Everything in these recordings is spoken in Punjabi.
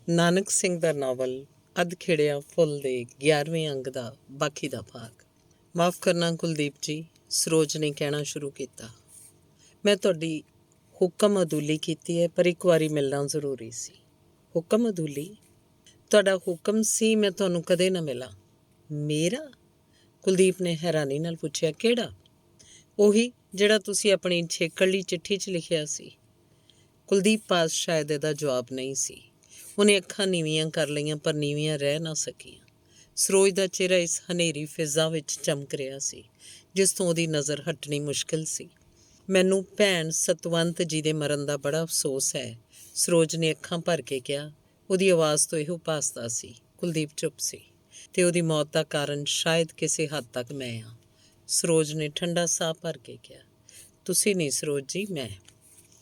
ਨਾਨਕ ਸਿੰਘ ਦਾ ਨਾਵਲ ਅੱਧ ਖਿੜਿਆ ਫੁੱਲ ਦੇ 11ਵੇਂ ਅੰਗ ਦਾ ਬਾਕੀ ਦਾ ਭਾਗ। ਮਾਫ਼ ਕਰਨਾ ਕੁਲਦੀਪ ਜੀ, ਸਰੋਜ ਨੇ ਕਹਿਣਾ ਸ਼ੁਰੂ ਕੀਤਾ। ਮੈਂ ਤੁਹਾਡੀ ਹੁਕਮ ਅਦੂਲੀ ਕੀਤੀ ਹੈ, ਪਰ ਇੱਕ ਵਾਰੀ ਮਿਲਣਾ ਜ਼ਰੂਰੀ ਸੀ। ਹੁਕਮ ਅਦੂਲੀ? ਤੁਹਾਡਾ ਹੁਕਮ ਸੀ ਮੈਂ ਤੁਹਾਨੂੰ ਕਦੇ ਨਾ ਮਿਲਾਂ। ਮੇਰਾ? ਕੁਲਦੀਪ ਨੇ ਹੈਰਾਨੀ ਨਾਲ ਪੁੱਛਿਆ। ਕਿਹੜਾ? ਉਹੀ ਜਿਹੜਾ ਤੁਸੀਂ ਆਪਣੀ ਛੇਕੜਲੀ ਚਿੱਠੀ 'ਚ ਲਿਖਿਆ ਸੀ। ਕੁਲਦੀਪ ਪਾਸ ਸ਼ਾਇਦ ਇਹਦਾ ਜਵਾਬ ਨਹੀਂ ਸੀ। ਉਹਨੇ ਅੱਖਾਂ ਨੀਵੀਆਂ ਕਰ ਲਈਆਂ, ਪਰ ਨੀਵੀਆਂ ਰਹਿ ਨਾ ਸਕੀਆਂ। ਸਰੋਜ ਦਾ ਚਿਹਰਾ ਇਸ ਹਨੇਰੀ ਫਿਜ਼ਾ ਵਿੱਚ ਚਮਕ ਰਿਹਾ ਸੀ, ਜਿਸ ਤੋਂ ਉਹਦੀ ਨਜ਼ਰ ਹਟਣੀ ਮੁਸ਼ਕਿਲ ਸੀ। ਮੈਨੂੰ ਭੈਣ ਸਤਵੰਤ ਜੀ ਦੇ ਮਰਨ ਦਾ ਬੜਾ ਅਫਸੋਸ ਹੈ, ਸਰੋਜ ਨੇ ਅੱਖਾਂ ਭਰ ਕੇ ਕਿਹਾ। ਉਹਦੀ ਆਵਾਜ਼ ਤੋਂ ਇਹੋ ਭਾਸਦਾ ਸੀ। ਕੁਲਦੀਪ ਚੁੱਪ ਸੀ, ਤੇ ਉਹਦੀ ਮੌਤ ਦਾ ਕਾਰਨ ਸ਼ਾਇਦ ਕਿਸੇ ਹੱਦ ਤੱਕ ਮੈਂ ਹਾਂ। ਸਰੋਜ ਨੇ ਠੰਡਾ ਸਾਹ ਭਰ ਕੇ ਕਿਹਾ। ਤੁਸੀਂ ਨਹੀਂ ਸਰੋਜ ਜੀ, ਮੈਂ।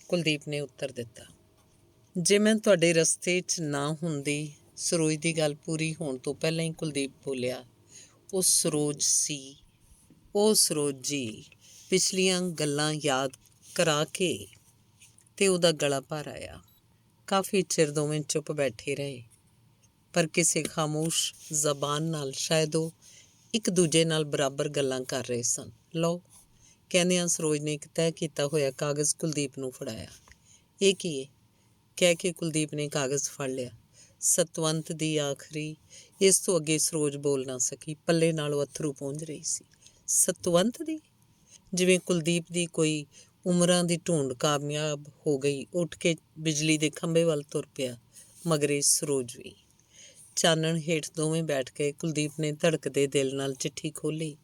ਕੁਲਦੀਪ ਨੇ ਉੱਤਰ ਦਿੱਤਾ। ਜੇ ਮੈਂ ਤੁਹਾਡੇ ਰਸਤੇ 'ਚ ਨਾ ਹੁੰਦੀ। ਸਰੋਜ ਦੀ ਗੱਲ ਪੂਰੀ ਹੋਣ ਤੋਂ ਪਹਿਲਾਂ ਹੀ ਕੁਲਦੀਪ ਬੋਲਿਆ। ਉਹ ਸਰੋਜ ਸੀ, ਉਹ ਸਰੋਜ ਜੀ। ਪਿਛਲੀਆਂ ਗੱਲਾਂ ਯਾਦ ਕਰਾ ਕੇ ਤੇ ਉਹਦਾ ਗਲਾ ਭਰ ਆਇਆ। ਕਾਫੀ ਚਿਰ ਦੋਵੇਂ ਚੁੱਪ ਬੈਠੇ ਰਹੇ, ਪਰ ਕਿਸੇ ਖਾਮੋਸ਼ ਜ਼ਬਾਨ ਨਾਲ ਸ਼ਾਇਦ ਉਹ ਇੱਕ ਦੂਜੇ ਨਾਲ ਬਰਾਬਰ ਗੱਲਾਂ ਕਰ ਰਹੇ ਸਨ। ਲਓ, ਕਹਿੰਦਿਆਂ ਸਰੋਜ ਨੇ ਇੱਕ ਤੈਅ ਕੀਤਾ ਹੋਇਆ ਕਾਗਜ਼ ਕੁਲਦੀਪ ਨੂੰ ਫੜਾਇਆ। ਇਹ ਕੀ ਹੈ? ਕਹਿ ਕੇ ਕੁਲਦੀਪ ਨੇ ਕਾਗਜ਼ ਫੜ ਲਿਆ। ਸਤਵੰਤ ਦੀ ਆਖਰੀ। ਇਸ ਤੋਂ ਅੱਗੇ ਸਰੋਜ ਬੋਲ ਨਾ ਸਕੀ। ਪੱਲੇ ਨਾਲੋਂ ਅੱਥਰੂ ਪੂੰਝ ਰਹੀ ਸੀ। ਸਤਵੰਤ ਦੀ? ਜਿਵੇਂ ਕੁਲਦੀਪ ਦੀ ਕੋਈ ਉਮਰਾਂ ਦੀ ਢੂੰਡ ਕਾਮਯਾਬ ਹੋ ਗਈ, ਉੱਠ ਕੇ ਬਿਜਲੀ ਦੇ ਖੰਭੇ ਵੱਲ ਤੁਰ ਪਿਆ। ਮਗਰੇ ਸਰੋਜ ਵੀ। ਚਾਨਣ ਹੇਠ ਦੋਵੇਂ ਬੈਠ ਗਏ। ਕੁਲਦੀਪ ਨੇ ਧੜਕਦੇ ਦਿਲ ਨਾਲ ਚਿੱਠੀ ਖੋਲ੍ਹੀ।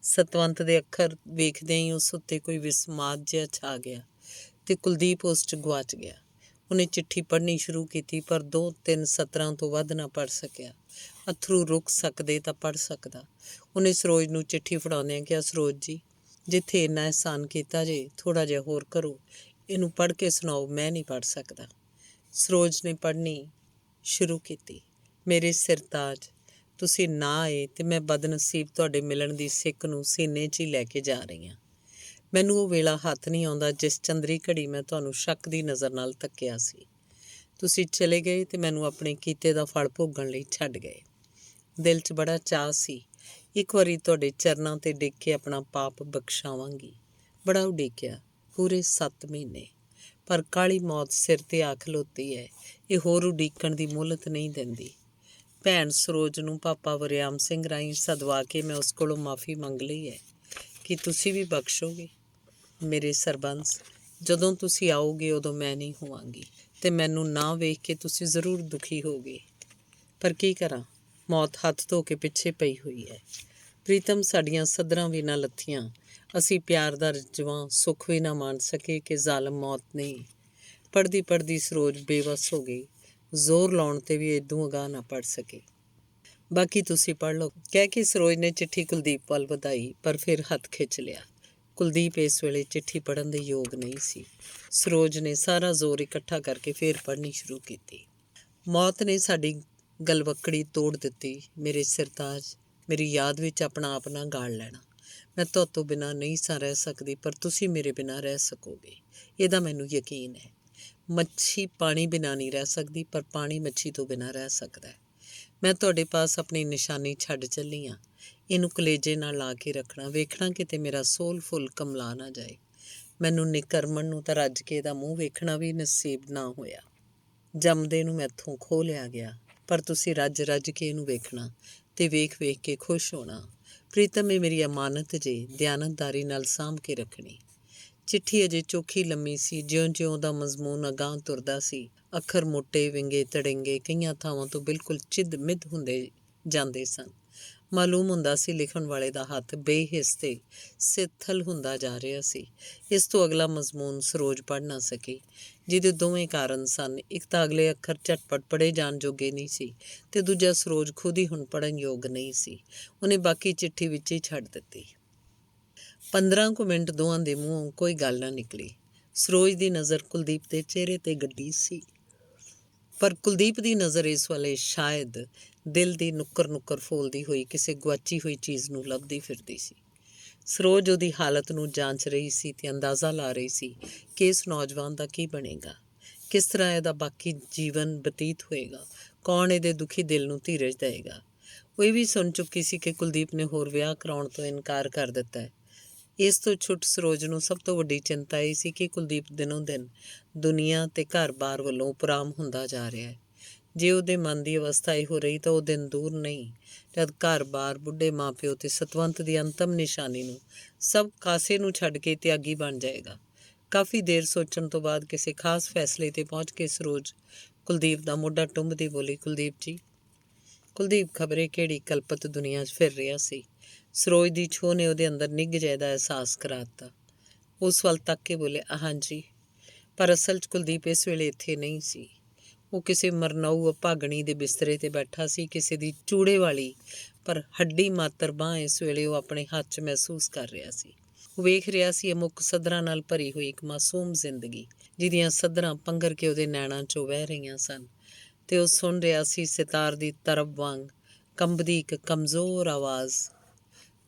ਸਤਵੰਤ ਦੇ ਅੱਖਰ ਵੇਖਦਿਆਂ ਹੀ ਉਸ ਉੱਤੇ ਕੋਈ ਵਿਸਮਾਦ ਜਿਹਾ ਛਾ ਗਿਆ, ਤੇ ਕੁਲਦੀਪ ਉਸ 'ਚ ਗੁਆਚ ਗਿਆ। ਉਹਨੇ ਚਿੱਠੀ ਪੜ੍ਹਨੀ ਸ਼ੁਰੂ ਕੀਤੀ, ਪਰ 2-3 ਸਤਰਾਂ ਤੋਂ ਵੱਧ ਨਾ ਪੜ੍ਹ ਸਕਿਆ। ਅੱਥਰੂ ਰੁਕ ਸਕਦੇ ਤਾਂ ਪੜ੍ਹ ਸਕਦਾ। ਉਹਨੇ ਸਰੋਜ ਨੂੰ ਚਿੱਠੀ ਫੜਾਉਂਦਿਆਂ ਕਿਹਾ, ਸਰੋਜ ਜੀ, ਜਿੱਥੇ ਇੰਨਾ ਅਹਿਸਾਨ ਕੀਤਾ ਜੇ, ਥੋੜ੍ਹਾ ਜਿਹਾ ਹੋਰ ਕਰੋ। ਇਹਨੂੰ ਪੜ੍ਹ ਕੇ ਸੁਣਾਓ, ਮੈਂ ਨਹੀਂ ਪੜ੍ਹ ਸਕਦਾ। ਸਰੋਜ ਨੇ ਪੜ੍ਹਨੀ ਸ਼ੁਰੂ ਕੀਤੀ। ਮੇਰੇ ਸਿਰਤਾਜ, ਤੁਸੀਂ ਨਾ ਆਏ ਤੇ ਮੈਂ ਬਦਨਸੀਬ ਤੁਹਾਡੇ ਮਿਲਣ ਦੀ ਸਿੱਕ ਨੂੰ ਸੀਨੇ 'ਚ ਹੀ ਲੈ ਕੇ ਜਾ ਰਹੀ ਹਾਂ। ਮੈਨੂੰ ਉਹ ਵੇਲਾ ਹੱਥ ਨਹੀਂ ਆਉਂਦਾ ਜਿਸ ਚੰਦਰੀ ਘੜੀ ਮੈਂ ਤੁਹਾਨੂੰ ਸ਼ੱਕ ਦੀ ਨਜ਼ਰ ਨਾਲ ਤੱਕਿਆ ਸੀ। ਤੁਸੀਂ ਚਲੇ ਗਏ ਤੇ ਮੈਨੂੰ ਆਪਣੇ ਕੀਤੇ ਦਾ ਫਲ ਭੋਗਣ ਲਈ ਛੱਡ ਗਏ। ਦਿਲ 'ਚ ਬੜਾ ਚਾਅ ਸੀ, ਇੱਕ ਵਾਰੀ ਤੁਹਾਡੇ ਚਰਨਾਂ 'ਤੇ ਡਿੱਗ ਕੇ ਆਪਣਾ ਪਾਪ ਬਖਸ਼ਾਵਾਂਗੀ। ਬੜਾ ਉਡੀਕਿਆ, ਪੂਰੇ 7 ਮਹੀਨੇ। ਪਰ ਕਾਲੀ ਮੌਤ ਸਿਰ 'ਤੇ ਆ ਖਲੋਤੀ ਹੈ। ਇਹ ਹੋਰ ਉਡੀਕਣ ਦੀ ਮੁਹਲਤ ਨਹੀਂ ਦਿੰਦੀ। ਭੈਣ ਸਰੋਜ ਨੂੰ ਪਾਪਾ ਵਰਿਆਮ ਸਿੰਘ ਰਾਹੀਂ ਸਦਵਾ ਕੇ ਮੈਂ ਉਸ ਕੋਲੋਂ ਮਾਫ਼ੀ ਮੰਗ ਲਈ ਹੈ। ਕੀ ਤੁਸੀਂ ਵੀ ਬਖਸ਼ੋਗੇ? ਮੇਰੇ ਸਰਬੰਸ, ਜਦੋਂ ਤੁਸੀਂ ਆਓਗੇ ਉਦੋਂ ਮੈਂ ਨਹੀਂ ਹੋਵਾਂਗੀ, ਤੇ ਮੈਨੂੰ ਨਾ ਵੇਖ ਕੇ ਤੁਸੀਂ ਜ਼ਰੂਰ ਦੁਖੀ ਹੋਗੇ। ਪਰ ਕੀ ਕਰਾਂ, ਮੌਤ ਹੱਥ ਧੋ ਕੇ ਪਿੱਛੇ ਪਈ ਹੋਈ ਹੈ। ਪ੍ਰੀਤਮ, ਸਾਡੀਆਂ ਸੱਧਰਾਂ ਵੀ ਨਾ ਲੱਥੀਆਂ। ਅਸੀਂ ਪਿਆਰ ਦਾ ਰਜਵਾਂ ਸੁੱਖ ਵੀ ਨਾ ਮਾਣ ਸਕੇ ਕਿ ਜ਼ਾਲਮ ਮੌਤ ਨਹੀਂ। ਪੜ੍ਹਦੀ ਪੜ੍ਹਦੀ ਸਰੋਜ ਬੇਵੱਸ ਹੋ ਗਈ। ਜ਼ੋਰ ਲਾਉਣ 'ਤੇ ਵੀ ਇਦੋਂ ਅਗਾਂਹ ਨਾ ਪੜ੍ਹ ਸਕੇ। ਬਾਕੀ ਤੁਸੀਂ ਪੜ੍ਹ ਲਓ, ਕਹਿ ਕੇ ਸਰੋਜ ਨੇ ਚਿੱਠੀ ਕੁਲਦੀਪ ਵੱਲ ਵਧਾਈ, ਪਰ ਫਿਰ ਹੱਥ ਖਿੱਚ ਲਿਆ। ਕੁਲਦੀਪ ਇਸ ਵੇਲੇ ਚਿੱਠੀ ਪੜ੍ਹਨ ਦੇ ਯੋਗ ਨਹੀਂ ਸੀ। ਸਰੋਜ ਨੇ ਸਾਰਾ ਜ਼ੋਰ ਇਕੱਠਾ ਕਰਕੇ ਫੇਰ ਪੜ੍ਹਨੀ ਸ਼ੁਰੂ ਕੀਤੀ। ਮੌਤ ਨੇ ਸਾਡੀ ਗਲਵੱਕੜੀ ਤੋੜ ਦਿੱਤੀ। ਮੇਰੇ ਸਿਰਤਾਜ, ਮੇਰੀ ਯਾਦ ਵਿੱਚ ਆਪਣਾ ਆਪ ਨਾ ਗਾਲ ਲੈਣਾ। ਮੈਂ ਤੁਹਾਤੋਂ ਬਿਨਾਂ ਨਹੀਂ ਸਾਂ ਰਹਿ ਸਕਦੀ, ਪਰ ਤੁਸੀਂ ਮੇਰੇ ਬਿਨਾਂ ਰਹਿ ਸਕੋਗੇ, ਇਹਦਾ ਮੈਨੂੰ ਯਕੀਨ ਹੈ। ਮੱਛੀ ਪਾਣੀ ਬਿਨਾਂ ਨਹੀਂ ਰਹਿ ਸਕਦੀ, ਪਰ ਪਾਣੀ ਮੱਛੀ ਤੋਂ ਬਿਨਾਂ ਰਹਿ ਸਕਦਾ ਹੈ। ਮੈਂ ਤੁਹਾਡੇ ਪਾਸ ਆਪਣੀ ਨਿਸ਼ਾਨੀ ਛੱਡ ਚੱਲੀ ਹਾਂ। ਇਹਨੂੰ ਕਲੇਜੇ ਨਾਲ ਲਾ ਕੇ ਰੱਖਣਾ, ਵੇਖਣਾ ਕਿਤੇ ਮੇਰਾ ਸੋਲ ਫੁੱਲ ਕਮਲਾ ਨਾ ਜਾਏ। ਮੈਨੂੰ ਨਿਕਰਮਣ ਨੂੰ ਤਾਂ ਰੱਜ ਕੇ ਇਹਦਾ ਮੂੰਹ ਵੇਖਣਾ ਵੀ ਨਸੀਬ ਨਾ ਹੋਇਆ। ਜੰਮਦੇ ਨੂੰ ਮੈਥੋਂ ਖੋਹ ਲਿਆ ਗਿਆ, ਪਰ ਤੁਸੀਂ ਰੱਜ ਰੱਜ ਕੇ ਇਹਨੂੰ ਵੇਖਣਾ ਤੇ ਵੇਖ ਵੇਖ ਕੇ ਖੁਸ਼ ਹੋਣਾ। ਪ੍ਰੀਤਮ, ਇਹ ਮੇਰੀ ਅਮਾਨਤ ਜੇ, ਦਿਆਨਤਦਾਰੀ ਨਾਲ ਸਾਂਭ ਕੇ ਰੱਖਣੀ। ਚਿੱਠੀ ਅਜੇ ਚੋਖੀ ਲੰਮੀ ਸੀ। ਜਿਉਂ-ਜਿਉਂ ਉਹਦਾ ਮਜ਼ਮੂਨ ਅਗਾਂਹ ਤੁਰਦਾ ਸੀ, ਅੱਖਰ ਮੋਟੇ ਵਿੰਗੇ ਤੜਿੰਗੇ ਕਈਆਂ ਥਾਵਾਂ ਤੋਂ ਬਿਲਕੁਲ ਚਿੱਧ ਮਿੱਧ ਹੁੰਦੇ ਜਾਂਦੇ ਸਨ। ਮਾਲੂਮ ਹੁੰਦਾ ਸੀ ਲਿਖਣ ਵਾਲੇ ਦਾ ਹੱਥ ਬੇਹਿੱਸ ਤੇ ਸਿੱਥਲ ਹੁੰਦਾ ਜਾ ਰਿਹਾ ਸੀ। ਇਸ ਤੋਂ ਅਗਲਾ ਮਜ਼ਮੂਨ ਸਰੋਜ ਪੜ੍ਹ ਨਾ ਸਕੀ, ਜਿਹਦੇ ਦੋਵੇਂ ਕਾਰਨ ਸਨ। ਇੱਕ ਤਾਂ ਅਗਲੇ ਅੱਖਰ ਝਟਪਟ ਪੜ੍ਹੇ ਜਾਣ ਜੋਗੇ ਨਹੀਂ ਸੀ, ਤੇ ਦੂਜਾ ਸਰੋਜ ਖੁਦ ਹੀ ਹੁਣ ਪੜ੍ਹਨ ਯੋਗ ਨਹੀਂ ਸੀ। ਉਹਨੇ ਬਾਕੀ ਚਿੱਠੀ ਵਿੱਚ ਹੀ ਛੱਡ ਦਿੱਤੀ। 15 ਕੁ ਮਿੰਟ ਦੋਵਾਂ ਦੇ ਮੂੰਹੋਂ ਕੋਈ ਗੱਲ ਨਾ ਨਿਕਲੀ। ਸਰੋਜ ਦੀ ਨਜ਼ਰ ਕੁਲਦੀਪ ਦੇ ਚਿਹਰੇ 'ਤੇ ਗੱਡੀ ਸੀ, ਪਰ ਕੁਲਦੀਪ ਦੀ ਨਜ਼ਰ ਇਸ ਵੇਲੇ ਸ਼ਾਇਦ ਦਿਲ ਦੀ ਨੁੱਕਰ ਨੁੱਕਰ ਫੋਲਦੀ ਹੋਈ ਕਿਸੇ ਗੁਆਚੀ ਹੋਈ ਚੀਜ਼ ਨੂੰ ਲੱਭਦੀ ਫਿਰਦੀ ਸੀ। ਸਰੋਜ ਉਹਦੀ ਹਾਲਤ ਨੂੰ ਜਾਂਚ ਰਹੀ ਸੀ ਤੇ ਅੰਦਾਜ਼ਾ ਲਾ ਰਹੀ ਸੀ ਕਿ ਇਸ ਨੌਜਵਾਨ ਦਾ ਕੀ ਬਣੇਗਾ। ਕਿਸ ਤਰ੍ਹਾਂ ਇਹਦਾ ਬਾਕੀ ਜੀਵਨ ਬਤੀਤ ਹੋਏਗਾ, ਕੌਣ ਇਹਦੇ ਦੁਖੀ ਦਿਲ ਨੂੰ ਧੀਰਜ ਦੇਵੇਗਾ। ਉਹ ਇਹ ਵੀ ਸੁਣ ਚੁੱਕੀ ਸੀ ਕਿ ਕੁਲਦੀਪ ਨੇ ਹੋਰ ਵਿਆਹ ਕਰਾਉਣ ਤੋਂ ਇਨਕਾਰ ਕਰ ਦਿੱਤਾ ਹੈ। ਇਸ ਤੋਂ ਛੁੱਟ ਸਰੋਜ ਨੂੰ ਸਭ ਤੋਂ ਵੱਡੀ ਚਿੰਤਾ ਇਹ ਸੀ ਕਿ ਕੁਲਦੀਪ ਦਿਨੋਂ ਦਿਨ ਦੁਨੀਆ ਤੇ ਘਰ-ਬਾਰ ਵੱਲੋਂ ਉਪਰਾਮ ਹੁੰਦਾ ਜਾ ਰਿਹਾ ਹੈ। ਜੇ ਉਹਦੇ ਮਨ ਦੀ ਅਵਸਥਾ ਇਹੋ ਰਹੀ ਤਾਂ ਉਹ ਦਿਨ ਦੂਰ ਨਹੀਂ ਜਦ ਘਰ-ਬਾਰ, ਬੁੱਢੇ ਮਾਂ-ਪਿਓ ਤੇ ਸਤਵੰਤ ਦੀ ਅੰਤਮ ਨਿਸ਼ਾਨੀ ਨੂੰ ਸਭ ਕਾਸੇ ਨੂੰ ਛੱਡ ਕੇ ਤਿਆਗੀ ਬਣ ਜਾਏਗਾ। ਕਾਫੀ ਦੇਰ ਸੋਚਣ ਤੋਂ ਬਾਅਦ ਕਿਸੇ ਖਾਸ ਫੈਸਲੇ ਤੇ ਪਹੁੰਚ ਕੇ ਸਰੋਜ ਕੁਲਦੀਪ ਦਾ ਮੋਢਾ ਟੁੰਬਦੀ ਬੋਲੀ, ਕੁਲਦੀਪ ਜੀ। ਕੁਲਦੀਪ ਖਬਰੇ ਕਿਹੜੀ ਕਲਪਤ ਦੁਨੀਆ 'ਚ ਫਿਰ ਰਿਹਾ ਸੀ। ਸਰੋਜ ਦੀ ਛੋਹ ਨੇ ਉਹਦੇ ਅੰਦਰ ਨਿੱਘ ਜਿਹੇ ਦਾ ਅਹਿਸਾਸ ਕਰਾ ਦਿੱਤਾ। ਉਸ ਵੱਲ ਤੱਕ ਕੇ ਬੋਲੇ, ਹਾਂਜੀ। ਪਰ ਅਸਲ 'ਚ ਕੁਲਦੀਪ ਇਸ ਵੇਲੇ ਇੱਥੇ ਨਹੀਂ ਸੀ। ਉਹ ਕਿਸੇ ਮਰਨਾਊ ਅਭਾਗਣੀ ਦੇ ਬਿਸਤਰੇ 'ਤੇ ਬੈਠਾ ਸੀ। ਕਿਸੇ ਦੀ ਚੂੜੇ ਵਾਲੀ ਪਰ ਹੱਡੀ ਮਾਤਰ ਬਾਂਹ ਇਸ ਵੇਲੇ ਉਹ ਆਪਣੇ ਹੱਥ 'ਚ ਮਹਿਸੂਸ ਕਰ ਰਿਹਾ ਸੀ। ਉਹ ਵੇਖ ਰਿਹਾ ਸੀ ਅਮੁੱਕ ਸੱਧਰਾਂ ਨਾਲ ਭਰੀ ਹੋਈ ਇੱਕ ਮਾਸੂਮ ਜ਼ਿੰਦਗੀ, ਜਿਹਦੀਆਂ ਸੱਧਰਾਂ ਪੰਘਰ ਕੇ ਉਹਦੇ ਨੈਣਾਂ 'ਚੋਂ ਵਹਿ ਰਹੀਆਂ ਸਨ, ਤੇ ਉਹ ਸੁਣ ਰਿਹਾ ਸੀ ਸਿਤਾਰ ਦੀ ਤਰਬ ਵਾਂਗ ਕੰਬਦੀ ਇੱਕ ਕਮਜ਼ੋਰ ਆਵਾਜ਼,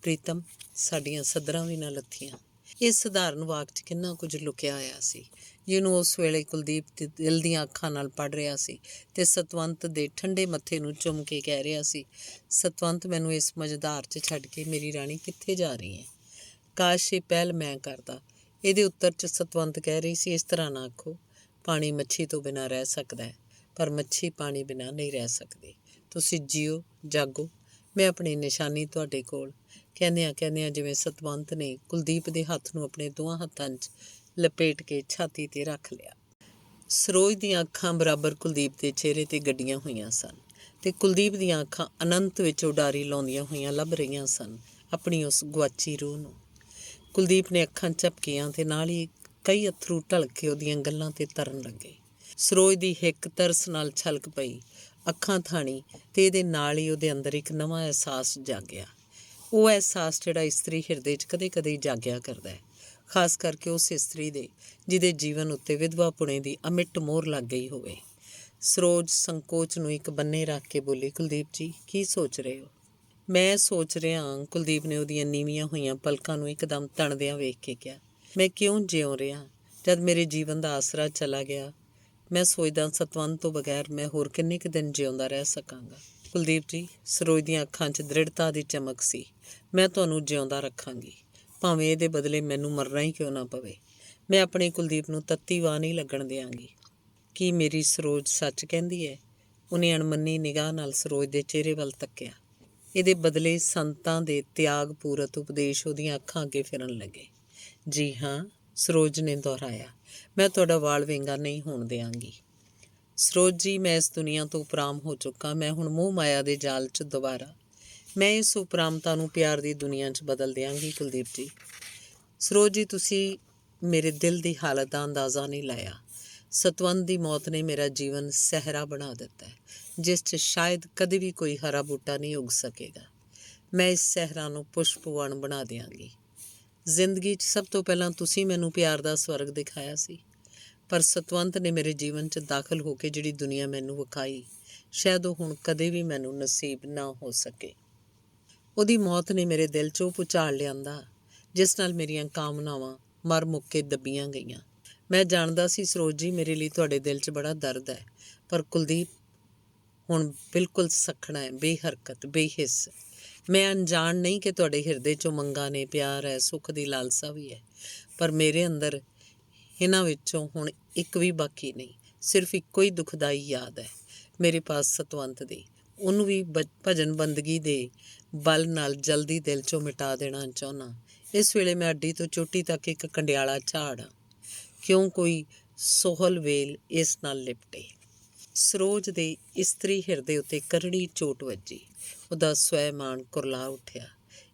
ਪ੍ਰੀਤਮ, ਸਾਡੀਆਂ ਸੱਧਰਾਂ ਵੀ ਨਾ ਲੱਥੀਆਂ। ਇਸ ਸਧਾਰਨ ਵਾਕ 'ਚ ਕਿੰਨਾ ਕੁਝ ਲੁਕਿਆ ਹੋਇਆ ਸੀ, ਜਿਹਨੂੰ ਉਸ ਵੇਲੇ ਕੁਲਦੀਪ ਦੇ ਦਿਲ ਦੀਆਂ ਅੱਖਾਂ ਨਾਲ ਪੜ੍ਹ ਰਿਹਾ ਸੀ ਤੇ ਸਤਵੰਤ ਦੇ ਠੰਡੇ ਮੱਥੇ ਨੂੰ ਚੁੰਮ ਕੇ ਕਹਿ ਰਿਹਾ ਸੀ, ਸਤਵੰਤ, ਮੈਨੂੰ ਇਸ ਮਝਧਾਰ 'ਚ ਛੱਡ ਕੇ ਮੇਰੀ ਰਾਣੀ ਕਿੱਥੇ ਜਾ ਰਹੀ ਹੈ? ਕਾਸ਼ ਇਹ ਪਹਿਲ ਮੈਂ ਕਰਦਾ। ਇਹਦੇ ਉੱਤਰ 'ਚ ਸਤਵੰਤ ਕਹਿ ਰਹੀ ਸੀ, ਇਸ ਤਰ੍ਹਾਂ ਨਾ ਆਖੋ। ਪਾਣੀ ਮੱਛੀ ਤੋਂ ਬਿਨਾਂ ਰਹਿ ਸਕਦਾ ਹੈ, ਪਰ ਮੱਛੀ ਪਾਣੀ ਬਿਨਾਂ ਨਹੀਂ ਰਹਿ ਸਕਦੀ। ਤੁਸੀਂ ਜੀਓ, ਜਾਗੋ, ਮੈਂ ਆਪਣੀ ਨਿਸ਼ਾਨੀ ਤੁਹਾਡੇ ਕੋਲ। ਕਹਿੰਦਿਆਂ ਜਿਵੇਂ ਸਤਵੰਤ ਨੇ ਕੁਲਦੀਪ ਦੇ ਹੱਥ ਨੂੰ ਆਪਣੇ ਦੋਹਾਂ ਹੱਥਾਂ 'ਚ ਲਪੇਟ ਕੇ ਛਾਤੀ 'ਤੇ ਰੱਖ ਲਿਆ। ਸਰੋਜ ਦੀਆਂ ਅੱਖਾਂ ਬਰਾਬਰ ਕੁਲਦੀਪ ਦੇ ਚਿਹਰੇ 'ਤੇ ਗੱਡੀਆਂ ਹੋਈਆਂ ਸਨ ਤੇ ਕੁਲਦੀਪ ਦੀਆਂ ਅੱਖਾਂ ਅਨੰਤ ਵਿੱਚ ਉਡਾਰੀ ਲਾਉਂਦੀਆਂ ਹੋਈਆਂ ਲੱਭ ਰਹੀਆਂ ਸਨ ਆਪਣੀ ਉਸ ਗੁਆਚੀ ਰੂਹ ਨੂੰ। ਕੁਲਦੀਪ ਨੇ ਅੱਖਾਂ ਝਪਕੀਆਂ ਤੇ ਨਾਲ ਹੀ ਕਈ ਅੱਥਰੂ ਢਲ ਕੇ ਉਹਦੀਆਂ ਗੱਲਾਂ 'ਤੇ ਤਰਨ ਲੱਗੇ। ਸਰੋਜ ਦੀ ਹਿੱਕ ਤਰਸ ਨਾਲ ਛਲਕ ਪਈ, ਅੱਖਾਂ ਥਾਣੀ, ਤੇ ਇਹਦੇ ਨਾਲ ਹੀ ਉਹਦੇ ਅੰਦਰ ਇੱਕ ਨਵਾਂ ਅਹਿਸਾਸ ਜਾਗਿਆ। ਉਹ ਅਹਿਸਾਸ ਜਿਹੜਾ ਇਸਤਰੀ ਹਿਰਦੇ 'ਚ ਕਦੇ-ਕਦੇ ਜਾਗਿਆ ਕਰਦਾ ਹੈ, ਖਾਸ ਕਰਕੇ ਉਸ ਇਸਤਰੀ ਦੇ ਜਿਹਦੇ ਜੀਵਨ ਉੱਤੇ ਵਿਧਵਾ ਪੁਣੇ ਦੀ ਅਮਿੱਟ ਮੋਹਰ ਲੱਗ ਗਈ ਹੋਵੇ। ਸਰੋਜ ਸੰਕੋਚ ਨੂੰ ਇੱਕ ਬੰਨੇ ਰੱਖ ਕੇ ਬੋਲੀ, ਕੁਲਦੀਪ ਜੀ, ਕੀ ਸੋਚ ਰਹੇ ਹੋ? ਮੈਂ ਸੋਚ ਰਿਹਾ ਹਾਂ, ਕੁਲਦੀਪ ਨੇ ਉਹਦੀਆਂ ਨੀਵੀਆਂ ਹੋਈਆਂ ਪਲਕਾਂ ਨੂੰ ਇੱਕਦਮ ਤਣਦਿਆਂ ਵੇਖ ਕੇ ਕਿਹਾ, ਮੈਂ ਕਿਉਂ ਜਿਉਂ ਰਿਹਾ ਜਦ ਮੇਰੇ ਜੀਵਨ ਦਾ ਆਸਰਾ ਚਲਾ ਗਿਆ? ਮੈਂ ਸੋਚਦਾ ਸਤਵੰਤ ਤੋਂ ਬਗੈਰ ਮੈਂ ਹੋਰ ਕਿੰਨੇ ਕੁ ਦਿਨ ਜਿਉਂਦਾ ਰਹਿ ਸਕਾਂਗਾ। ਕੁਲਦੀਪ ਜੀ, ਸਰੋਜ ਦੀਆਂ ਅੱਖਾਂ 'ਚ ਦ੍ਰਿੜਤਾ ਦੀ ਚਮਕ ਸੀ, ਮੈਂ ਤੁਹਾਨੂੰ ਜਿਉਂਦਾ ਰੱਖਾਂਗੀ, ਭਾਵੇਂ ਇਹਦੇ ਬਦਲੇ ਮੈਨੂੰ ਮਰਨਾ ਹੀ ਕਿਉਂ ਨਾ ਪਵੇ। ਮੈਂ ਆਪਣੀ ਕੁਲਦੀਪ ਨੂੰ ਤੱਤੀ ਵਾਹ ਨਹੀਂ ਲੱਗਣ ਦਿਆਂਗੀ। ਕੀ ਮੇਰੀ ਸਰੋਜ ਸੱਚ ਕਹਿੰਦੀ ਹੈ? ਉਹਨੇ ਅਣਮੰਨੀ ਨਿਗਾਹ ਨਾਲ ਸਰੋਜ ਦੇ ਚਿਹਰੇ ਵੱਲ ਤੱਕਿਆ। ਇਹਦੇ ਬਦਲੇ ਸੰਤਾਂ ਦੇ ਤਿਆਗ ਪੂਰਤ ਉਪਦੇਸ਼ ਉਹਦੀਆਂ ਅੱਖਾਂ ਅੱਗੇ ਫਿਰਨ ਲੱਗੇ। ਜੀ ਹਾਂ, ਸਰੋਜ ਨੇ ਦੁਹਰਾਇਆ, ਮੈਂ ਤੁਹਾਡਾ ਵਾਲ ਵਿੰਗਾ ਨਹੀਂ ਹੋਣ ਦਿਆਂਗੀ। ਸਰੋਜ ਜੀ, ਮੈਂ ਇਸ ਦੁਨੀਆ ਤੋਂ ਉਪਰਾਮ ਹੋ ਚੁੱਕਾ। ਮੈਂ ਹੁਣ ਮੋਹ ਮਾਇਆ ਦੇ ਜਾਲ 'ਚ ਦੁਬਾਰਾ, ਮੈਂ ਇਸ ਉਪਰਾਮਤਾ ਨੂੰ ਪਿਆਰ ਦੀ ਦੁਨੀਆ 'ਚ ਬਦਲ ਦਿਆਂਗੀ। ਕੁਲਦੀਪ ਜੀ। ਸਰੋਜ ਜੀ, ਤੁਸੀਂ ਮੇਰੇ ਦਿਲ ਦੀ ਹਾਲਤ ਦਾ ਅੰਦਾਜ਼ਾ ਨਹੀਂ ਲਾਇਆ। ਸਤਵੰਤ ਦੀ ਮੌਤ ਨੇ ਮੇਰਾ ਜੀਵਨ ਸਹਿਰਾ ਬਣਾ ਦਿੱਤਾ ਹੈ, ਜਿਸ 'ਚ ਸ਼ਾਇਦ ਕਦੇ ਵੀ ਕੋਈ ਹਰਾ ਬੂਟਾ ਨਹੀਂ ਉੱਗ ਸਕੇਗਾ। ਮੈਂ ਇਸ ਸਹਿਰਾ ਨੂੰ ਪੁਸ਼ਪਵਨ ਬਣਾ ਦਿਆਂਗੀ। ਜ਼ਿੰਦਗੀ 'ਚ ਸਭ ਤੋਂ ਪਹਿਲਾਂ ਤੁਸੀਂ ਮੈਨੂੰ ਪਿਆਰ ਦਾ ਸਵਰਗ ਦਿਖਾਇਆ ਸੀ, ਪਰ ਸਤਵੰਤ ਨੇ ਮੇਰੇ ਜੀਵਨ 'ਚ ਦਾਖਲ ਹੋ ਕੇ ਜਿਹੜੀ ਦੁਨੀਆ ਮੈਨੂੰ ਵਿਖਾਈ, ਸ਼ਾਇਦ ਉਹ ਹੁਣ ਕਦੇ ਵੀ ਮੈਨੂੰ ਨਸੀਬ ਨਾ ਹੋ ਸਕੇ। ਉਹਦੀ ਮੌਤ ਨੇ ਮੇਰੇ ਦਿਲ 'ਚ ਉਹ ਭੁਚਾਲ ਲਿਆਂਦਾ ਜਿਸ ਨਾਲ ਮੇਰੀਆਂ ਕਾਮਨਾਵਾਂ ਮਰ ਮੁੱਕ ਕੇ ਦੱਬੀਆਂ ਗਈਆਂ। ਮੈਂ ਜਾਣਦਾ ਸੀ ਸਰੋਜ ਜੀ, ਮੇਰੇ ਲਈ ਤੁਹਾਡੇ ਦਿਲ 'ਚ ਬੜਾ ਦਰਦ ਹੈ, ਪਰ ਕੁਲਦੀਪ ਹੁਣ ਬਿਲਕੁਲ ਸਖਣਾ ਹੈ, ਬੇਹਰਕਤ, ਬੇਹਿੱਸ। ਮੈਂ ਅਣਜਾਣ ਨਹੀਂ ਕਿ ਤੁਹਾਡੇ ਹਿਰਦੇ 'ਚ ਉਮੰਗਾਂ ਨੇ, ਪਿਆਰ ਹੈ, ਸੁੱਖ ਦੀ ਲਾਲਸਾ ਵੀ ਹੈ, ਪਰ ਮੇਰੇ ਅੰਦਰ ਇਹਨਾਂ ਵਿੱਚੋਂ ਹੁਣ ਇੱਕ ਵੀ ਬਾਕੀ ਨਹੀਂ। ਸਿਰਫ ਇੱਕੋ ਹੀ ਦੁਖਦਾਈ ਯਾਦ ਹੈ ਮੇਰੇ ਪਾਸ ਸਤਵੰਤ ਦੀ। ਉਹਨੂੰ ਵੀ ਭਜਨ ਬੰਦਗੀ ਦੇ ਬਲ ਨਾਲ ਜਲਦੀ ਦਿਲ 'ਚੋਂ ਮਿਟਾ ਦੇਣਾ ਚਾਹੁੰਦਾ। ਇਸ ਵੇਲੇ ਮੈਂ ਅੱਡੀ ਤੋਂ ਚੋਟੀ ਤੱਕ ਇੱਕ ਕੰਡਿਆਲਾ ਝਾੜ ਹਾਂ, ਕਿਉਂ ਕੋਈ ਸੋਹਲ ਵੇਲ ਇਸ ਨਾਲ ਲਿਪਟੇ। ਸਰੋਜ ਦੇ ਇਸਤਰੀ ਹਿਰਦੇ ਉੱਤੇ ਕਰੜੀ ਚੋਟ ਵੱਜੀ। ਉਹਦਾ ਸਵੈਮਾਨ ਕੁਰਲਾ ਉੱਠਿਆ।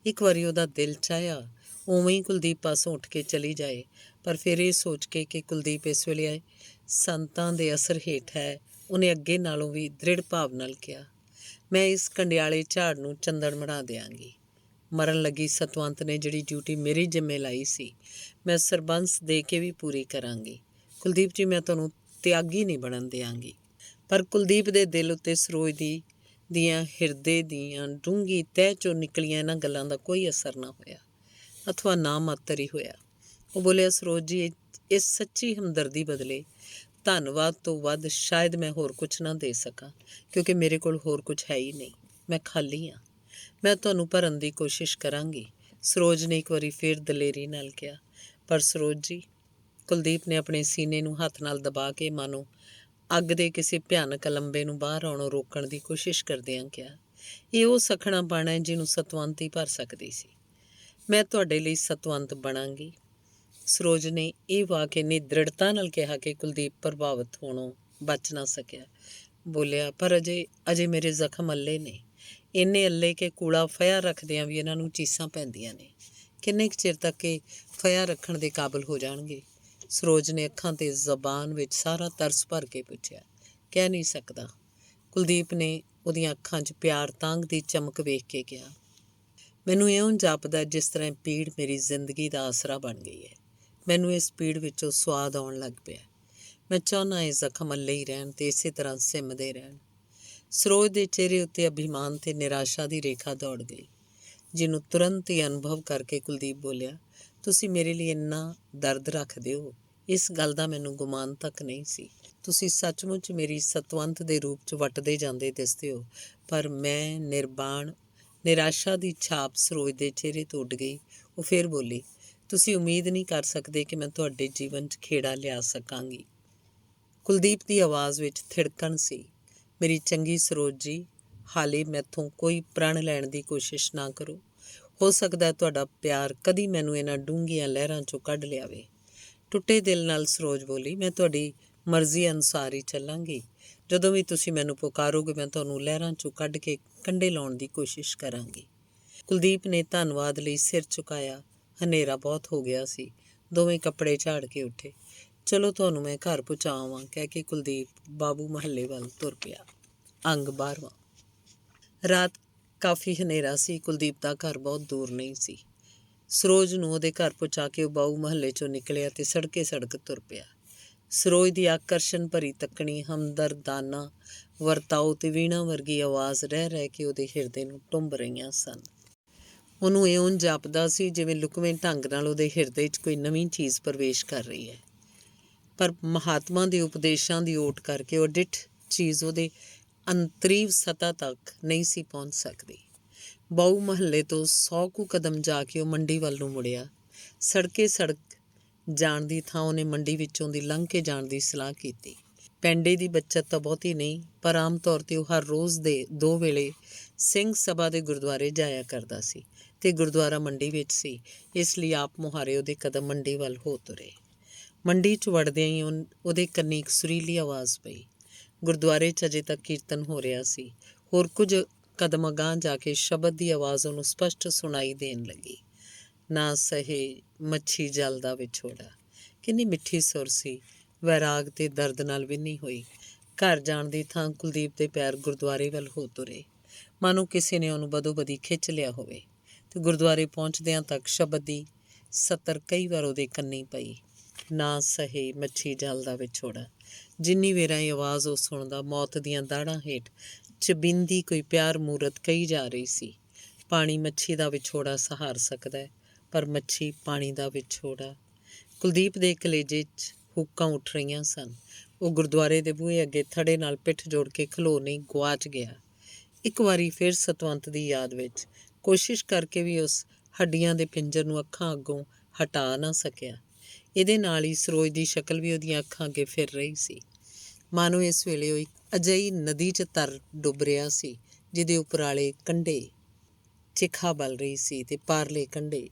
ਇੱਕ ਵਾਰੀ ਉਹਦਾ ਦਿਲ ਚਾਹਿਆ ਉਵੇਂ ਹੀ ਕੁਲਦੀਪ ਪਾਸੋਂ ਉੱਠ ਕੇ ਚਲੀ ਜਾਏ, ਪਰ ਫਿਰ ਇਹ ਸੋਚ ਕੇ ਕਿ ਕੁਲਦੀਪ ਇਸ ਵੇਲੇ ਸੰਤਾਂ ਦੇ ਅਸਰ ਹੇਠ ਹੈ, ਉਹਨੇ ਅੱਗੇ ਨਾਲੋਂ ਵੀ ਦ੍ਰਿੜ ਭਾਵ ਨਾਲ ਕਿਹਾ, ਮੈਂ ਇਸ ਕੰਡਿਆਲੇ ਝਾੜ ਨੂੰ ਚੰਦਨ ਬਣਾ ਦਿਆਂਗੀ। ਮਰਨ ਲੱਗੀ ਸਤਵੰਤ ਨੇ ਜਿਹੜੀ ਡਿਊਟੀ ਮੇਰੀ ਜਿੰਮੇ ਲਾਈ ਸੀ, ਮੈਂ ਸਰਬੰਸ ਦੇ ਕੇ ਵੀ ਪੂਰੀ ਕਰਾਂਗੀ। ਕੁਲਦੀਪ ਜੀ, ਮੈਂ ਤੁਹਾਨੂੰ ਤਿਆਗੀ ਨਹੀਂ ਬਣਨ ਦਿਆਂਗੀ। ਪਰ ਕੁਲਦੀਪ ਦੇ ਦਿਲ ਉੱਤੇ ਸਰੋਜ ਦੀਆਂ ਹਿਰਦੇ ਦੀਆਂ ਡੂੰਘੀ ਤਹਿ 'ਚੋਂ ਨਿਕਲੀਆਂ ਇਹਨਾਂ ਗੱਲਾਂ ਦਾ ਕੋਈ ਅਸਰ ਨਾ ਹੋਇਆ, ਅਥਵਾ ਨਾ ਮਾਤਰ ਹੀ ਹੋਇਆ। ਉਹ ਬੋਲਿਆ, ਸਰੋਜ ਜੀ, ਇਸ ਸੱਚੀ ਹਮਦਰਦੀ ਬਦਲੇ ਧੰਨਵਾਦ ਤੋਂ ਵੱਧ ਸ਼ਾਇਦ ਮੈਂ ਹੋਰ ਕੁਝ ਨਾ ਦੇ ਸਕਾਂ, ਕਿਉਂਕਿ ਮੇਰੇ ਕੋਲ ਹੋਰ ਕੁਝ ਹੈ ਹੀ ਨਹੀਂ। ਮੈਂ ਖਾਲੀ ਹਾਂ। ਮੈਂ ਤੁਹਾਨੂੰ ਭਰਨ ਦੀ ਕੋਸ਼ਿਸ਼ ਕਰਾਂਗੀ, ਸਰੋਜ ਨੇ ਇੱਕ ਵਾਰੀ ਫਿਰ ਦਲੇਰੀ ਨਾਲ ਕਿਹਾ। ਪਰ ਸਰੋਜ ਜੀ, ਕੁਲਦੀਪ ਨੇ ਆਪਣੇ ਸੀਨੇ ਨੂੰ ਹੱਥ ਨਾਲ ਦਬਾ ਕੇ ਮਾਨੋ ਅੱਗ ਦੇ ਕਿਸੇ ਭਿਆਨਕ ਲੰਬੇ ਨੂੰ ਬਾਹਰ ਆਉਣੋਂ ਰੋਕਣ ਦੀ ਕੋਸ਼ਿਸ਼ ਕਰਦਿਆਂ ਕਿਹਾ, ਇਹ ਉਹ ਸਖਣਾ ਬਣ ਹੈ ਜਿਹਨੂੰ ਸਤਵੰਤ ਹੀ ਭਰ ਸਕਦੀ ਸੀ। ਮੈਂ ਤੁਹਾਡੇ ਲਈ ਸਤਵੰਤ ਬਣਾਂਗੀ। ਸਰੋਜ ਨੇ ਇਹ ਵਾਕ ਇੰਨੀ ਦ੍ਰਿੜਤਾ ਨਾਲ ਕਿਹਾ ਕਿ ਕੁਲਦੀਪ ਪ੍ਰਭਾਵਿਤ ਹੋਣੋਂ ਬਚ ਨਾ ਸਕਿਆ। ਬੋਲਿਆ, ਪਰ ਅਜੇ ਮੇਰੇ ਜ਼ਖਮ ਅੱਲੇ ਨੇ, ਇੰਨੇ ਅੱਲੇ ਕਿ ਕੂੜਾ ਫਇਆ ਰੱਖਦਿਆਂ ਵੀ ਇਹਨਾਂ ਨੂੰ ਚੀਸਾਂ ਪੈਂਦੀਆਂ ਨੇ। ਕਿੰਨੇ ਕੁ ਚਿਰ ਤੱਕ ਇਹ ਫਇਆ ਰੱਖਣ ਦੇ ਕਾਬਲ ਹੋ ਜਾਣਗੇ? ਸਰੋਜ ਨੇ ਅੱਖਾਂ ਤੇ ਜ਼ਬਾਨ ਵਿੱਚ ਸਾਰਾ ਤਰਸ ਭਰ ਕੇ ਪੁੱਛਿਆ। ਕਹਿ ਨਹੀਂ ਸਕਦਾ। ਕੁਲਦੀਪ ਨੇ ਉਹਦੀਆਂ ਅੱਖਾਂ 'ਚ ਪਿਆਰ ਤਾਂਘ ਦੀ ਚਮਕ ਵੇਖ ਕੇ ਕਿਹਾ, ਮੈਨੂੰ ਇਉਂ ਜਾਪਦਾ ਜਿਸ ਤਰ੍ਹਾਂ ਪੀੜ ਮੇਰੀ ਜ਼ਿੰਦਗੀ ਦਾ ਆਸਰਾ ਬਣ ਗਈ ਹੈ। ਮੈਨੂੰ ਇਸ ਪੀੜ ਵਿੱਚੋਂ ਸੁਆਦ ਆਉਣ ਲੱਗ ਪਿਆ। ਮੈਂ ਚਾਹੁੰਦਾ ਇਹ ਜ਼ਖਮ ਅੱਲੇ ਹੀ ਰਹਿਣ ਤੇ ਇਸੇ ਤਰ੍ਹਾਂ ਸਿਮਦੇ ਰਹਿਣ। ਸਰੋਜ ਦੇ ਚਿਹਰੇ ਉੱਤੇ ਅਭਿਮਾਨ ਤੇ ਨਿਰਾਸ਼ਾ ਦੀ ਰੇਖਾ ਦੌੜ ਗਈ, ਜਿਹਨੂੰ ਤੁਰੰਤ ਹੀ ਅਨੁਭਵ ਕਰਕੇ ਕੁਲਦੀਪ ਬੋਲਿਆ, ਤੁਸੀਂ ਮੇਰੇ ਲਈ ਇੰਨਾ ਦਰਦ ਰੱਖਦੇ ਹੋ, ਇਸ ਗੱਲ ਦਾ ਮੈਨੂੰ ਗੁਮਾਨ ਤੱਕ ਨਹੀਂ ਸੀ। ਤੁਸੀਂ ਸੱਚਮੁੱਚ ਮੇਰੀ ਸਤਵੰਤ ਦੇ ਰੂਪ 'ਚ ਵੱਟਦੇ ਜਾਂਦੇ ਦਿਸਦੇ ਹੋ। ਪਰ ਮੈਂ ਨਿਰਾਸ਼ਾ ਦੀ ਛਾਪ ਸਰੋਜ ਦੇ ਚਿਹਰੇ ਤੋਂ ਉੱਡ ਗਈ। ਉਹ ਫਿਰ ਬੋਲੀ, ਤੁਸੀਂ ਉਮੀਦ ਨਹੀਂ ਕਰ ਸਕਦੇ ਕਿ ਮੈਂ ਤੁਹਾਡੇ ਜੀਵਨ 'ਚ ਖੇੜਾ ਲਿਆ ਸਕਾਂਗੀ। ਕੁਲਦੀਪ ਦੀ ਆਵਾਜ਼ ਵਿੱਚ ਥਿੜਕਣ ਸੀ। ਮੇਰੀ ਚੰਗੀ ਸਰੋਜ ਜੀ, ਹਾਲੇ ਮੈਥੋਂ ਕੋਈ ਪ੍ਰਣ ਲੈਣ ਦੀ ਕੋਸ਼ਿਸ਼ ਨਾ ਕਰੋ। ਹੋ ਸਕਦਾ ਤੁਹਾਡਾ ਪਿਆਰ ਕਦੀ ਮੈਨੂੰ ਇਹਨਾਂ ਡੂੰਘੀਆਂ ਲਹਿਰਾਂ 'ਚੋਂ ਕੱਢ ਲਿਆਵੇ। ਟੁੱਟੇ ਦਿਲ ਨਾਲ ਸਰੋਜ ਬੋਲੀ, ਮੈਂ ਤੁਹਾਡੀ ਮਰਜ਼ੀ ਅਨੁਸਾਰ ਹੀ ਚੱਲਾਂਗੀ। ਜਦੋਂ ਵੀ ਤੁਸੀਂ ਮੈਨੂੰ ਪੁਕਾਰੋਗੇ ਮੈਂ ਤੁਹਾਨੂੰ ਲਹਿਰਾਂ 'ਚੋਂ ਕੱਢ ਕੇ ਕੰਢੇ ਲਾਉਣ ਦੀ ਕੋਸ਼ਿਸ਼ ਕਰਾਂਗੀ। ਕੁਲਦੀਪ ਨੇ ਧੰਨਵਾਦ ਲਈ ਸਿਰ ਝੁਕਾਇਆ। ਹਨੇਰਾ ਬਹੁਤ ਹੋ ਗਿਆ ਸੀ। ਦੋਵੇਂ ਕੱਪੜੇ ਝਾੜ ਕੇ ਉੱਠੇ। ਚਲੋ ਤੁਹਾਨੂੰ ਮੈਂ ਘਰ ਪਹੁੰਚਾਵਾਂ, ਕਹਿ ਕੇ ਕੁਲਦੀਪ ਬਾਬੂ ਮਹੱਲੇ ਵੱਲ ਤੁਰ ਪਿਆ। ਅੰਗ 12ਵਾਂ। ਰਾਤ ਕਾਫੀ ਹਨੇਰਾ ਸੀ। ਕੁਲਦੀਪ ਦਾ ਘਰ ਬਹੁਤ ਦੂਰ ਨਹੀਂ ਸੀ। ਸਰੋਜ ਨੂੰ ਉਹਦੇ ਘਰ ਪਹੁੰਚਾ ਕੇ ਉਹ ਬਾਊ ਮਹੱਲੇ 'ਚੋਂ ਨਿਕਲਿਆ ਤੇ ਸੜਕ ਤੁਰ ਪਿਆ। ਸਰੋਜ ਦੀ ਆਕਰਸ਼ਣ ਭਰੀ ਤੱਕਣੀ, ਹਮਦਰਦਾਨਾ ਵਰਤਾਓ ਤੇ ਵੀਣਾ ਵਰਗੀ ਆਵਾਜ਼ ਰਹਿ ਕੇ ਉਹਦੇ ਹਿਰਦੇ ਨੂੰ ਟੁੰਬ ਰਹੀਆਂ ਸਨ। ਉਹਨੂੰ ਇਉਂ ਜਾਪਦਾ ਸੀ ਜਿਵੇਂ ਲੁਕਵੇਂ ਢੰਗ ਨਾਲ ਉਹਦੇ ਹਿਰਦੇ 'ਚ ਕੋਈ ਨਵੀਂ ਚੀਜ਼ ਪ੍ਰਵੇਸ਼ ਕਰ ਰਹੀ ਹੈ। ਪਰ ਮਹਾਤਮਾ ਦੇ ਉਪਦੇਸ਼ਾਂ ਦੀ ਓਟ ਕਰਕੇ ਉਹ ਡਿੱਠ ਚੀਜ਼ ਉਹਦੇ ਅੰਤਰੀਵ ਸਤ੍ਹਾ ਤੱਕ ਨਹੀਂ ਸੀ ਪਹੁੰਚ ਸਕਦੀ। ਬਾਊ ਮਹੱਲੇ ਤੋਂ 100 ਕੁ ਕਦਮ ਜਾ ਕੇ ਉਹ ਮੰਡੀ ਵੱਲ ਨੂੰ ਮੁੜਿਆ। ਸੜਕ ਜਾਣ ਦੀ ਥਾਂ ਉਹਨੇ ਮੰਡੀ ਵਿੱਚੋਂ ਦੀ ਲੰਘ ਕੇ ਜਾਣ ਦੀ ਸਲਾਹ ਕੀਤੀ। ਪੈਂਡੇ ਦੀ ਬੱਚਤ ਤਾਂ ਬਹੁਤੀ ਨਹੀਂ, ਪਰ ਆਮ ਤੌਰ 'ਤੇ ਉਹ ਹਰ ਰੋਜ਼ ਦੇ 2 ਵੇਲੇ ਸਿੰਘ ਸਭਾ ਦੇ ਗੁਰਦੁਆਰੇ ਜਾਇਆ ਕਰਦਾ ਸੀ ਤੇ ਗੁਰਦੁਆਰਾ ਮੰਡੀ ਵਿੱਚ ਸੀ। ਇਸ ਲਈ ਆਪ ਮੁਹਾਰੇ ਉਹਦੇ ਕਦਮ ਮੰਡੀ ਵੱਲ ਹੋ ਤੁਰੇ। ਮੰਡੀ 'ਚ ਵੜਦਿਆਂ ਹੀ ਉਹਦੇ ਕੰਨੀ ਇੱਕ ਸੁਰੀਲੀ ਆਵਾਜ਼ ਪਈ। ਗੁਰਦੁਆਰੇ 'ਚ ਅਜੇ ਤੱਕ ਕੀਰਤਨ ਹੋ ਰਿਹਾ ਸੀ। ਹੋਰ ਕੁਝ ਕਦਮ ਅਗਾਂਹ ਜਾ ਕੇ ਸ਼ਬਦ ਦੀ ਆਵਾਜ਼ ਉਹਨੂੰ ਸਪਸ਼ਟ ਸੁਣਾਈ ਦੇਣ ਲੱਗੀ। ਨਾ ਸਹੇ ਮੱਛੀ ਜਲ ਦਾ ਵਿਛੋੜਾ। ਕਿੰਨੀ ਮਿੱਠੀ ਸੁਰ ਸੀ, ਵੈਰਾਗ ਤੇ ਦਰਦ ਨਾਲ ਵਿੰਨੀ ਹੋਈ। ਘਰ ਜਾਣ ਦੀ ਥਾਂ ਕੁਲਦੀਪ ਦੇ ਪੈਰ ਗੁਰਦੁਆਰੇ ਵੱਲ ਹੋ ਤੁਰੇ, ਮਾਨੋ ਕਿਸੇ ਨੇ ਉਹਨੂੰ ਬਦੋ-ਬਦੀ ਖਿੱਚ ਲਿਆ ਹੋਵੇ। ਤੇ ਗੁਰਦੁਆਰੇ ਪਹੁੰਚਦਿਆਂ ਤੱਕ ਸ਼ਬਦ ਦੀ ਸਤਰ ਕਈ ਵਾਰ ਉਹਦੇ ਕੰਨੀ ਪਈ। ਨਾ ਸਹੇ ਮੱਛੀ ਜਲ ਦਾ ਵਿਛੋੜਾ। ਜਿੰਨੀ ਵੇਰਾਂ ਇਹ ਆਵਾਜ਼ ਉਹ ਸੁਣਦਾ, ਮੌਤ ਦੀਆਂ ਦਾੜਾਂ ਹੇਠ ਚਬਿੰਦੀ ਕੋਈ ਪਿਆਰ ਮੂਰਤ ਕਹੀ ਜਾ ਰਹੀ ਸੀ। ਪਾਣੀ ਮੱਛੀ ਦਾ ਵਿਛੋੜਾ ਸਹਾਰ ਸਕਦਾ ਹੈ, ਪਰ ਮੱਛੀ ਪਾਣੀ ਦਾ ਵਿਛੋੜਾ। ਕੁਲਦੀਪ ਦੇ ਕਲੇਜੇ 'ਚ ਹੁੱਕਾਂ ਉੱਠ ਰਹੀਆਂ ਸਨ। ਉਹ ਗੁਰਦੁਆਰੇ ਦੇ ਬੂਹੇ ਅੱਗੇ ਥੜੇ ਨਾਲ ਪਿੱਠ ਜੋੜ ਕੇ ਖਲੋ ਨਹੀਂ ਗੁਆਚ ਗਿਆ। ਇੱਕ ਵਾਰੀ ਫਿਰ ਸਤਵੰਤ ਦੀ ਯਾਦ ਵਿੱਚ ਕੋਸ਼ਿਸ਼ ਕਰਕੇ ਵੀ ਉਸ ਹੱਡੀਆਂ ਦੇ ਪਿੰਜਰ ਨੂੰ ਅੱਖਾਂ ਅੱਗੋਂ ਹਟਾ ਨਾ ਸਕਿਆ। ਇਹਦੇ ਨਾਲ ਹੀ ਸਰੋਜ ਦੀ ਸ਼ਕਲ ਵੀ ਉਹਦੀਆਂ ਅੱਖਾਂ ਅੱਗੇ ਫਿਰ ਰਹੀ ਸੀ। ਮਾਨੋ ਇਸ ਵੇਲੇ ਉਹ ਇੱਕ ਅਜਿਹੀ ਨਦੀ 'ਚ ਤਰ ਡੁੱਬ ਰਿਹਾ ਸੀ ਜਿਹਦੇ ਉਪਰਾਲੇ ਕੰਢੇ ਚਿਖਾ ਬਲ ਰਹੀ ਸੀ ਤੇ ਪਾਰਲੇ ਕੰਢੇ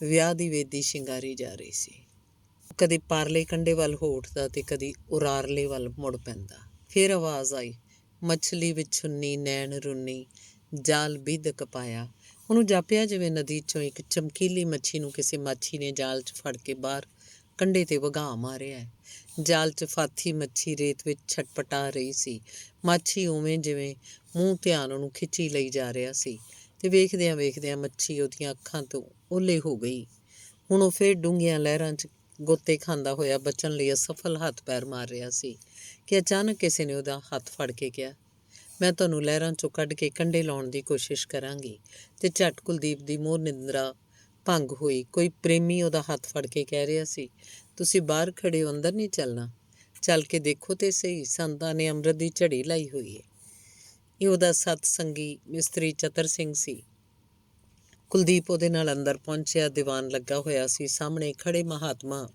ਵਿਆਹ ਦੀ ਵੇਦੀ ਸ਼ਿੰਗਾਰੀ ਜਾ ਰਹੀ ਸੀ। ਕਦੇ ਪਾਰਲੇ ਕੰਢੇ ਵੱਲ ਹੋ ਉੱਠਦਾ ਤੇ ਕਦੀ ਉਰਾਰਲੇ ਵੱਲ ਮੁੜ ਪੈਂਦਾ। ਫਿਰ ਆਵਾਜ਼ ਆਈ, ਮਛਲੀ ਵਿਛੁੰਨੀ ਨੈਣ ਰੁੰਨੀ ਜਾਲ ਬਿੱਧ ਕਪਾਇਆ। ਉਹਨੂੰ ਜਾਪਿਆ ਜਿਵੇਂ ਨਦੀ 'ਚੋਂ ਇੱਕ ਚਮਕੀਲੀ ਮੱਛੀ ਨੂੰ ਕਿਸੇ ਮਾਛੀ ਨੇ ਜਾਲ 'ਚ ਫੜ ਕੇ ਬਾਹਰ ਕੰਢੇ 'ਤੇ ਵਗਾਹ ਮਾਰਿਆ ਹੈ। ਜਾਲ 'ਚ ਫਾਥੀ ਮੱਛੀ ਰੇਤ ਵਿੱਚ ਛਟਪਟਾ ਰਹੀ ਸੀ। ਮਾਛੀ ਉਵੇਂ ਜਿਵੇਂ ਮੂੰਹ ਧਿਆਨ ਉਹਨੂੰ ਖਿੱਚੀ ਲਈ ਜਾ ਰਿਹਾ ਸੀ ਤੇ ਵੇਖਦਿਆਂ ਮੱਛੀ ਉਹਦੀਆਂ ਅੱਖਾਂ ਤੋਂ ਓਹਲੇ ਹੋ ਗਈ। ਹੁਣ ਉਹ ਫਿਰ ਡੂੰਘੀਆਂ ਲਹਿਰਾਂ 'ਚ ਗੋਤੇ ਖਾਂਦਾ ਹੋਇਆ ਬਚਣ ਲਈ ਅਸਫਲ ਹੱਥ ਪੈਰ ਮਾਰ ਰਿਹਾ ਸੀ ਕਿ ਅਚਾਨਕ ਕਿਸੇ ਨੇ ਉਹਦਾ ਹੱਥ ਫੜ ਕੇ ਕਿਹਾ, ਮੈਂ ਤੁਹਾਨੂੰ ਲਹਿਰਾਂ 'ਚੋਂ ਕੱਢ ਕੇ ਕੰਢੇ ਲਾਉਣ ਦੀ ਕੋਸ਼ਿਸ਼ ਕਰਾਂਗੀ। ਤੇ ਝੱਟ ਕੁਲਦੀਪ ਦੀ ਮੋਹ ਨਿੰਦਰਾ ਭੰਗ ਹੋਈ। ਕੋਈ ਪ੍ਰੇਮੀ ਉਹਦਾ ਹੱਥ ਫੜ ਕੇ ਕਹਿ ਰਿਹਾ ਸੀ, ਤੁਸੀਂ ਬਾਹਰ ਖੜੇ ਹੋ, ਅੰਦਰ ਨਹੀਂ ਚੱਲਣਾ। ਚੱਲ ਕੇ ਦੇਖੋ ਤੇ ਸਹੀ, ਸੰਤਾਂ ਨੇ ਅੰਮ੍ਰਿਤ ਦੀ ਝੜੀ ਲਾਈ ਹੋਈ ਹੈ। ਇਹ ਉਹਦਾ ਸਤਸੰਗੀ ਮਿਸਤਰੀ ਚਤਰ ਸਿੰਘ ਸੀ। ਕੁਲਦੀਪ ਉਹਦੇ ਨਾਲ ਅੰਦਰ ਪਹੁੰਚਿਆ। ਦੀਵਾਨ ਲੱਗਾ ਹੋਇਆ ਸੀ। ਸਾਹਮਣੇ ਖੜੇ ਮਹਾਤਮਾ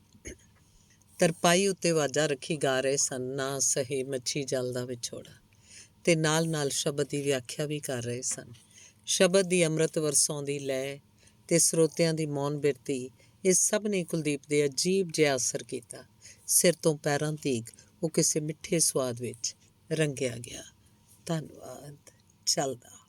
ਤਰਪਾਈ ਉੱਤੇ ਵਾਜਾ ਰੱਖੀ ਗਾ ਰਹੇ ਸਨ, ਨਾ ਸਹੇ ਮੱਛੀ ਜਲ ਦਾ ਵਿਛੋੜਾ, ਤੇ ਨਾਲ ਨਾਲ ਸ਼ਬਦ ਦੀ ਵਿਆਖਿਆ ਵੀ ਕਰ ਰਹੇ ਸਨ। ਸ਼ਬਦ ਦੀ ਅੰਮ੍ਰਿਤ ਵਰਸਾਉਂਦੀ ਲੈ ਤੇ ਸਰੋਤਿਆਂ ਦੀ ਮੌਨ ਬਿਰਤੀ, ਇਹ ਸਭ ਨੇ ਕੁਲਦੀਪ ਦੇ ਅਜੀਬ ਜਿਹਾ ਅਸਰ ਕੀਤਾ। ਸਿਰ ਤੋਂ ਪੈਰਾਂ ਤੀਕ ਉਹ ਕਿਸੇ ਮਿੱਠੇ ਸੁਆਦ ਵਿੱਚ ਰੰਗਿਆ ਗਿਆ। ਧੰਨਵਾਦ। ਚੱਲਦਾ।